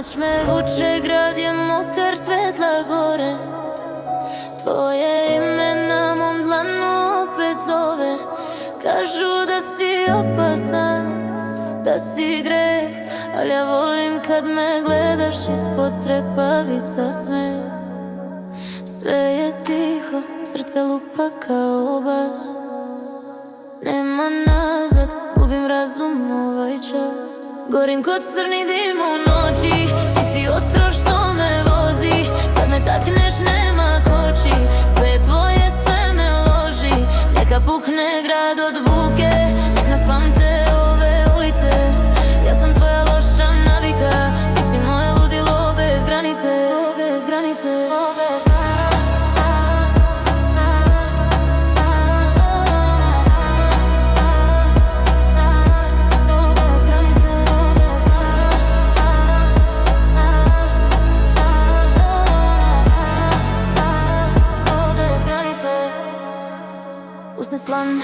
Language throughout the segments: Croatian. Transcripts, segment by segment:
Noć me vuče, grad je mokar, svetla gore. Tvoje ime na mom dlanu opet zove. Kažu da si opasan, da si greh, ali ja volim kad me gledaš ispod trepavica smeh. Sve je tiho, srce lupa kao bas. Nema nazad, gubim razum ovaj čas. Gorim kod crni dim u noći, ti si otrov što me vozi. Kad me takneš nema koči, sve je tvoje, sve me loži. Neka pukne grad od buke, nek nas pamte ove ulice. Ja sam tvoja loša navika, ti si moje ludilo bez granice. Bez granice, bez granice. Usne slan,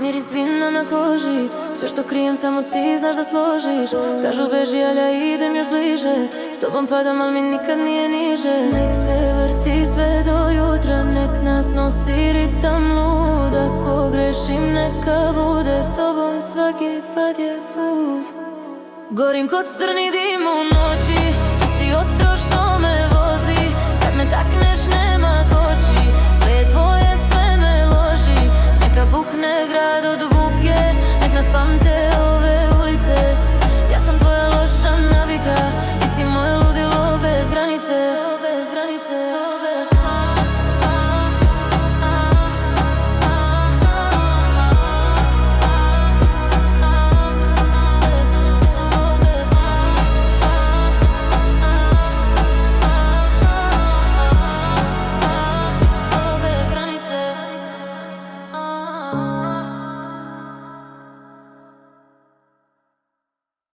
miris vina na koži. Sve što krijem samo ti znaš da složiš. Kažu beži, ali ja idem još bliže. S tobom padam, ali mi nikad nije niže. Nek se vrti sve do jutra, nek nas nosi ritam lud. Ako grešim neka bude, s tobom svaki pad je put. Gorim kod crni dim u noći, ti si otrov što me vozi. Kad me takneš nema koči, sve je tvoje, sve me loži. Neka pukne grad od buke, nek nas pamte ove ulice. Ja sam tvoja loša navika, ti si moje ludilo bez granice. Bez granice.